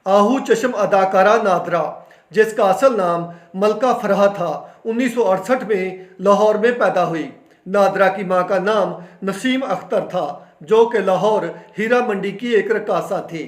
आहू चश्म अदाकारा नादरा, जिसका असल नाम मलका फरहा था, 1968 में लाहौर में पैदा हुई। नादरा की मां का नाम नसीम अख्तर था, जो कि लाहौर हीरा मंडी की एक रकासा थी।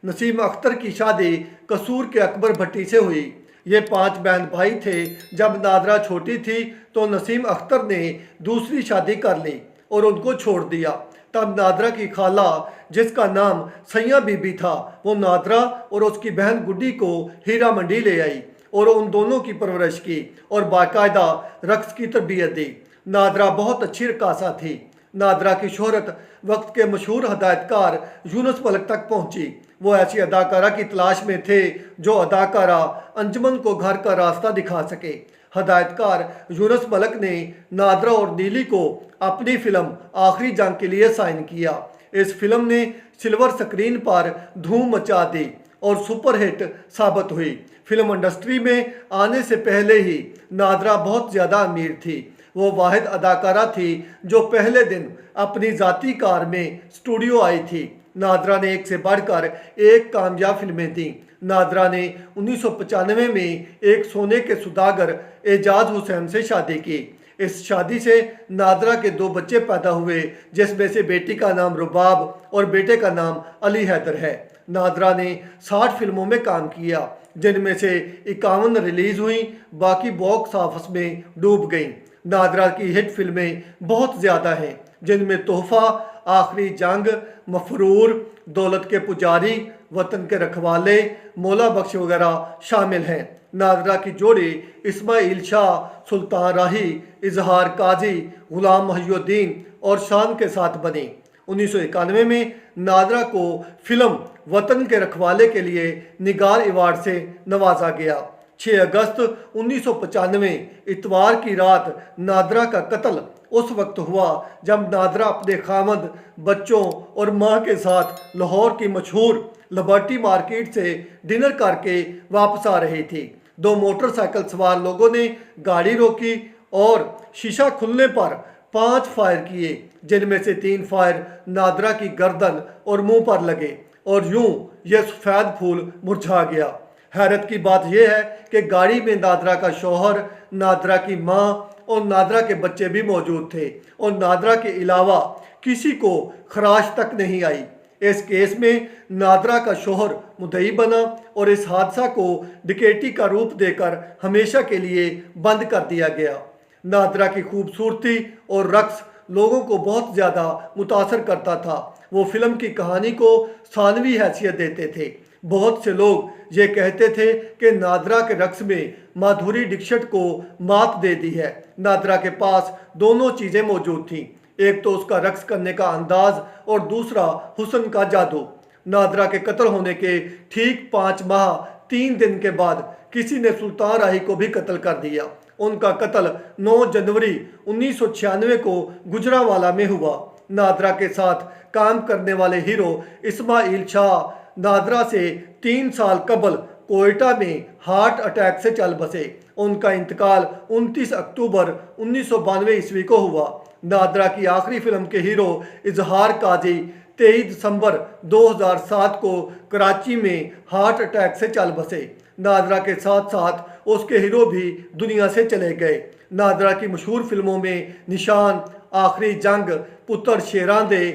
नसीम अख्तर की शादी कसूर के अकबर भट्टी से हुई। ये 5 बहन भाई थे। जब नादरा छोटी थी तो नसीम अख्तर ने दूसरी शादी कर ली और उनको छोड़ दिया। तब नादरा की खाला, जिसका नाम सैया बीबी था, वो नादरा और उसकी बहन गुड्डी को हीरा मंडी ले आई और उन दोनों की परवरिश की और बाकायदा रक्स की तरबियत दी। नादरा बहुत अच्छी रकासा थी। नादरा की शोहरत वक्त के मशहूर हदायतकार यूनुस मलिक तक पहुंची। वो ऐसी अदाकारा की तलाश में थे जो अदाकारा अंजुमन को घर का रास्ता दिखा सके। हदायतकार यूनुस मलिक ने नादरा और नीली को अपनी फिल्म आखिरी जंग के लिए साइन किया। इस फिल्म ने सिल्वर स्क्रीन पर धूम मचा दी और सुपरहिट साबित हुई। फिल्म इंडस्ट्री में आने से पहले ही नादरा बहुत ज़्यादा अमीर थी। वो वाहिद अदाकारा थी जो पहले दिन अपनी ज़ाती कार में स्टूडियो आई थी। नादरा ने एक से बढ़कर एक कामयाब फिल्में दी। नादरा ने 1995 में एक सोने के सौदागर एजाज हुसैन से शादी की। इस शादी से नादरा के 2 बच्चे पैदा हुए, जिसमें से बेटी का नाम रुबाब और बेटे का नाम अली हैदर है। नादरा ने 60 फिल्मों में काम किया, जिनमें से 51 रिलीज़ हुई, बाकी बॉक्स ऑफिस में डूब गईं। नादरा की हिट फिल्में बहुत ज़्यादा हैं, जिनमें तोहफ़ा, आखिरी जंग, मफरूर, दौलत के पुजारी, वतन के रखवाले, मौला बख्श वगैरह शामिल हैं। नादरा की जोड़ी इस्माइल शाह, सुल्तान राही, इजहार काजी, गुलाम मोहिउद्दीन और शान के साथ बनी। 1991 में नादरा को फिल्म वतन के रखवाले के लिए निगार अवार्ड से नवाजा गया। 6 अगस्त 1995 इतवार की रात नादरा का कत्ल उस वक्त हुआ जब नादरा अपने खामद, बच्चों और मां के साथ लाहौर की मशहूर लिबर्टी मार्केट से डिनर करके वापस आ रही थी। 2 मोटरसाइकिल सवार लोगों ने गाड़ी रोकी और शीशा खुलने पर 5 फायर किए, जिनमें से 3 फायर नादरा की गर्दन और मुंह पर लगे और यूं यह सफ़ेद फूल मुरझा गया। हैरत की बात यह है कि गाड़ी में नादरा का शौहर, नादरा की मां और नादरा के बच्चे भी मौजूद थे और नादरा के अलावा किसी को खराश तक नहीं आई। इस केस में नादरा का शौहर मुद्दई बना और इस हादसा को डकैती का रूप देकर हमेशा के लिए बंद कर दिया गया। नादरा की खूबसूरती और रक्स लोगों को बहुत ज़्यादा मुतासर करता था। वो फिल्म की कहानी को सानवी हैसियत देते थे। बहुत से लोग ये कहते थे कि नादरा के रक्स में माधुरी दीक्षित को मात दे दी है। नादरा के पास दोनों चीज़ें मौजूद थीं, एक तो उसका रक्स करने का अंदाज और दूसरा हुस्न का जादू। नादरा के कत्ल होने के ठीक 5 माह 3 दिन के बाद किसी ने सुल्तान राही को भी कत्ल कर दिया। उनका कत्ल 9 जनवरी 1996 को गुजरांवाला में हुआ। नादरा के साथ काम करने वाले हीरो इस्माइल शाह नादरा से 3 साल कबल कोयटा में हार्ट अटैक से चल बसे। उनका इंतकाल 29 अक्टूबर 1992 ईस्वी को हुआ। नादरा की आखिरी फिल्म के हीरो इजहार काजी 23 दिसंबर 2007 को कराची में हार्ट अटैक से चल बसे। नादरा के साथ साथ उसके हीरो भी दुनिया से चले गए। नादरा की मशहूर फिल्मों में निशान, आखिरी जंग, पुत्र शेरांदे,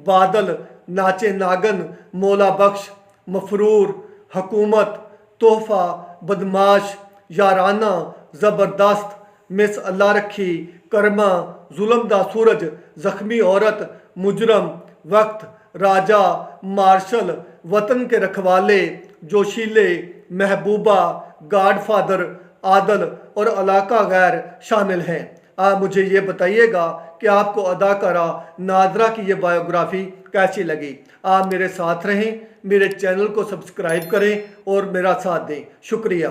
बादल, नाचे नागन, मौला बख्श, मफरूर, हुकूमत, तोहफ़ा, बदमाश, याराना, ज़बरदस्त, मिस अल्लाह रखी, कर्मा, जुल्म दा सूरज, ज़ख्मी औरत, मुजरम, वक्त, राजा, मार्शल, वतन के रखवाले, जोशीले, महबूबा, गॉडफादर, आदल और इलाका गैर शामिल हैं। आप मुझे ये बताइएगा कि आपको अदाकारा नादरा की ये बायोग्राफी कैसी लगी। आप मेरे साथ रहें, मेरे चैनल को सब्सक्राइब करें और मेरा साथ दें। शुक्रिया।